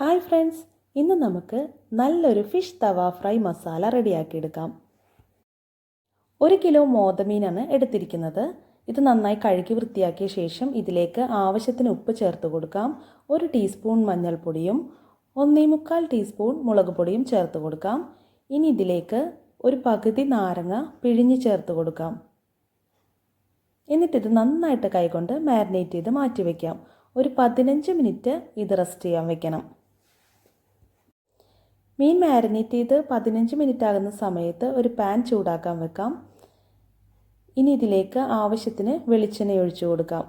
Hi friends, ഇന്ന് നമുക്ക് നല്ലൊരു ഫിഷ് തവ ഫ്രൈ മസാല റെഡിയാക്കിയെടുക്കാം. 1 കിലോ മോതമീനാണ് എടുത്തിരിക്കുന്നത്. ഇത് നന്നായി കഴുകി വൃത്തിയാക്കിയ ശേഷം ഇതിലേക്ക് ആവശ്യത്തിന് ഉപ്പ് ചേർത്ത് കൊടുക്കാം. 1 ടീസ്പൂൺ മഞ്ഞൾപ്പൊടിയും 1.25 ടീസ്പൂൺ മുളക് പൊടിയും ചേർത്ത് കൊടുക്കാം. ഇനി ഇതിലേക്ക് ഒരു പകുതി നാരങ്ങ പിഴിഞ്ഞ് ചേർത്ത് കൊടുക്കാം. എന്നിട്ടിത് നന്നായിട്ട് കൈകൊണ്ട് മാരിനേറ്റ് ചെയ്ത് മാറ്റി വയ്ക്കാം. ഒരു 15 മിനിറ്റ് ഇത് റെസ്റ്റ് ചെയ്യാൻ വെക്കണം. മീൻ മാരിനേറ്റ് ചെയ്ത് 15 മിനിറ്റ് ആകുന്ന സമയത്ത് ഒരു പാൻ ചൂടാക്കാൻ വെക്കാം. ഇനി ഇതിലേക്ക് ആവശ്യത്തിന് വെളിച്ചെണ്ണ ഒഴിച്ചു കൊടുക്കാം.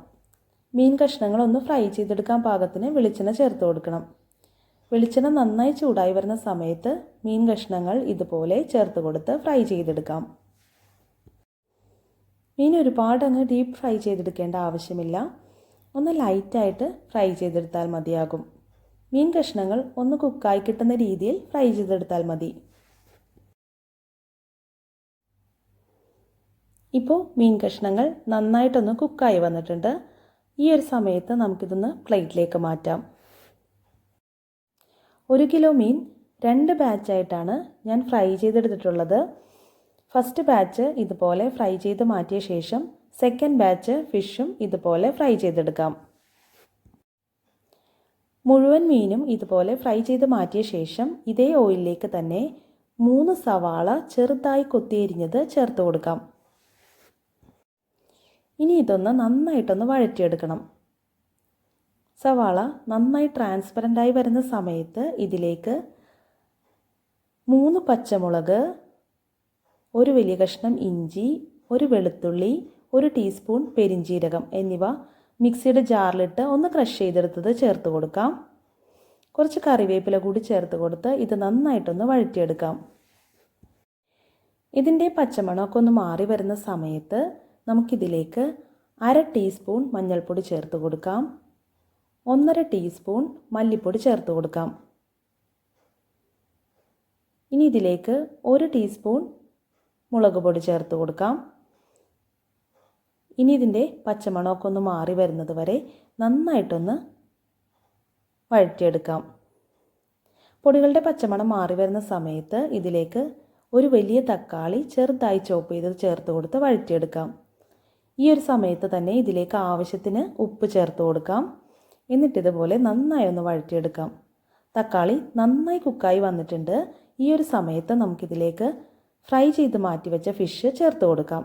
മീൻ കഷ്ണങ്ങൾ ഒന്ന് ഫ്രൈ ചെയ്തെടുക്കാൻ പാകത്തിന് വെളിച്ചെണ്ണ ചേർത്ത് കൊടുക്കണം. വെളിച്ചെണ്ണ നന്നായി ചൂടായി വരുന്ന സമയത്ത് മീൻ കഷ്ണങ്ങൾ ഇതുപോലെ ചേർത്ത് കൊടുത്ത് ഫ്രൈ ചെയ്തെടുക്കാം. മീൻ ഒരുപാട് അങ്ങ് ഡീപ്പ് ഫ്രൈ ചെയ്തെടുക്കേണ്ട ആവശ്യമില്ല. ഒന്ന് ലൈറ്റായിട്ട് ഫ്രൈ ചെയ്തെടുത്താൽ മതിയാകും. മീൻ കഷ്ണങ്ങൾ ഒന്ന് കുക്കായി കിട്ടുന്ന രീതിയിൽ ഫ്രൈ ചെയ്തെടുത്താൽ മതി. ഇപ്പോൾ മീൻ കഷ്ണങ്ങൾ നന്നായിട്ടൊന്ന് കുക്കായി വന്നിട്ടുണ്ട്. ഈ ഒരു സമയത്ത് നമുക്കിതൊന്ന് പ്ലേറ്റിലേക്ക് മാറ്റാം. 1 കിലോ മീൻ 2 ബാച്ചായിട്ടാണ് ഞാൻ ഫ്രൈ ചെയ്തെടുത്തിട്ടുള്ളത്. ഫസ്റ്റ് ബാച്ച് ഇതുപോലെ ഫ്രൈ ചെയ്ത് മാറ്റിയ ശേഷം സെക്കൻഡ് ബാച്ച് ഫിഷും ഇതുപോലെ ഫ്രൈ ചെയ്തെടുക്കാം. മുഴുവൻ മീനും ഇതുപോലെ ഫ്രൈ ചെയ്ത് മാറ്റിയ ശേഷം ഇതേ ഓയിലിലേക്ക് തന്നെ 3 സവാള ചെറുതായി കൊത്തിയരിഞ്ഞത് ചേർത്ത് കൊടുക്കാം. ഇനി ഇതൊന്ന് നന്നായിട്ടൊന്ന് വഴറ്റിയെടുക്കണം. സവാള നന്നായി ട്രാൻസ്പെറൻ്റായി വരുന്ന സമയത്ത് ഇതിലേക്ക് 3 പച്ചമുളക്, 1 വലിയ കഷ്ണം ഇഞ്ചി, 1 വെളുത്തുള്ളി, 1 ടീസ്പൂൺ പെരിഞ്ജീരകം എന്നിവ മിക്സിയുടെ ജാറിലിട്ട് ഒന്ന് ക്രഷ് ചെയ്തെടുത്തത് ചേർത്ത് കൊടുക്കാം. കുറച്ച് കറിവേപ്പില കൂടി ചേർത്ത് കൊടുത്ത് ഇത് നന്നായിട്ടൊന്ന് വഴറ്റിയെടുക്കാം. ഇതിൻ്റെ പച്ചമണമൊക്കെ ഒന്ന് മാറി വരുന്ന സമയത്ത് നമുക്കിതിലേക്ക് 1/2 ടീസ്പൂൺ മഞ്ഞൾപ്പൊടി ചേർത്ത് കൊടുക്കാം. 1/2 ടീസ്പൂൺ മല്ലിപ്പൊടി ചേർത്ത് കൊടുക്കാം. ഇനി ഇതിലേക്ക് 1 ടീസ്പൂൺ മുളക് പൊടി ചേർത്ത് കൊടുക്കാം. ഇനി ഇതിൻ്റെ പച്ചമണമൊക്കെ ഒന്ന് മാറി വരുന്നത് വരെ നന്നായിട്ടൊന്ന് വഴറ്റിയെടുക്കാം. പൊടികളുടെ പച്ചമണം മാറി വരുന്ന സമയത്ത് ഇതിലേക്ക് ഒരു വലിയ തക്കാളി ചെറുതായി ചോപ്പ് ചെയ്ത് ചേർത്ത് കൊടുത്ത് വഴറ്റിയെടുക്കാം. ഈ ഒരു സമയത്ത് തന്നെ ഇതിലേക്ക് ആവശ്യത്തിന് ഉപ്പ് ചേർത്ത് കൊടുക്കാം. എന്നിട്ടിതുപോലെ നന്നായി ഒന്ന് വഴറ്റിയെടുക്കാം. തക്കാളി നന്നായി കുക്കായി വന്നിട്ടുണ്ട്. ഈ ഒരു സമയത്ത് നമുക്കിതിലേക്ക് ഫ്രൈ ചെയ്ത് മാറ്റി വെച്ച ഫിഷ് ചേർത്ത് കൊടുക്കാം.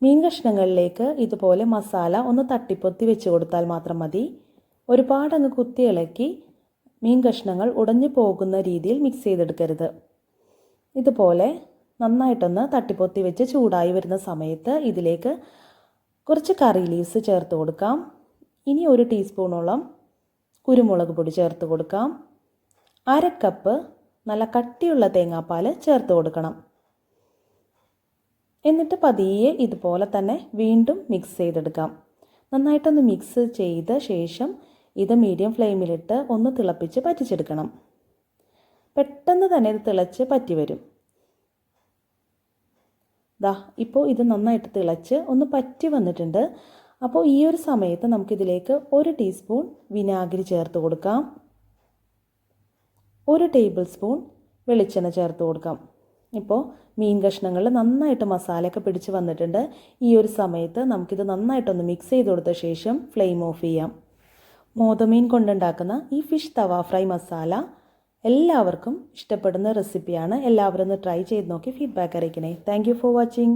മീൻ കഷ്ണങ്ങളിലേക്ക് ഇതുപോലെ മസാല ഒന്ന് തട്ടിപ്പൊത്തി വെച്ച് കൊടുത്താൽ മാത്രം മതി. ഒരുപാട് അങ്ങ് കുത്തി ഇളക്കി മീൻ കഷ്ണങ്ങൾ ഉടഞ്ഞു പോകുന്ന രീതിയിൽ മിക്സ് ചെയ്തെടുക്കരുത്. ഇതുപോലെ നന്നായിട്ടൊന്ന് തട്ടിപ്പൊത്തി വെച്ച് ചൂടായി വരുന്ന സമയത്ത് ഇതിലേക്ക് കുറച്ച് കറി ലീവ്സ് ചേർത്ത് കൊടുക്കാം. ഇനി 1 ടീസ്പൂണോളം കുരുമുളക് പൊടി ചേർത്ത് കൊടുക്കാം. 1/2 കപ്പ് നല്ല കട്ടിയുള്ള തേങ്ങാപ്പാൽ ചേർത്ത് കൊടുക്കണം. എന്നിട്ട് പതിയെ ഇതുപോലെ തന്നെ വീണ്ടും മിക്സ് ചെയ്തെടുക്കാം. നന്നായിട്ടൊന്ന് മിക്സ് ചെയ്ത ശേഷം ഇത് മീഡിയം ഫ്ലെയിമിലിട്ട് ഒന്ന് തിളപ്പിച്ച് പറ്റിച്ചെടുക്കണം. പെട്ടെന്ന് തന്നെ ഇത് തിളച്ച് പറ്റി വരും. ഇപ്പോൾ ഇത് നന്നായിട്ട് തിളച്ച് ഒന്ന് പറ്റി വന്നിട്ടുണ്ട്. അപ്പോൾ ഈ ഒരു സമയത്ത് നമുക്കിതിലേക്ക് 1 ടീസ്പൂൺ വിനാഗിരി ചേർത്ത് കൊടുക്കാം. 1 ടേബിൾ സ്പൂൺ വെളിച്ചെണ്ണ ചേർത്ത് കൊടുക്കാം. ഇപ്പോൾ മീൻ കഷ്ണങ്ങൾ നന്നായിട്ട് മസാലയൊക്കെ പിടിച്ച് വന്നിട്ടുണ്ട്. ഈ ഒരു സമയത്ത് നമുക്കിത് നന്നായിട്ടൊന്ന് മിക്സ് ചെയ്ത് കൊടുത്ത ശേഷം ഫ്ലെയിം ഓഫ് ചെയ്യാം. മോതമീൻ കൊണ്ടുണ്ടാക്കുന്ന ഈ ഫിഷ് തവ ഫ്രൈ മസാല എല്ലാവർക്കും ഇഷ്ടപ്പെടുന്ന റെസിപ്പിയാണ്. എല്ലാവരും ഒന്ന് ട്രൈ ചെയ്ത് നോക്കി ഫീഡ്ബാക്ക് അറിയിക്കണേ. Thank you for watching.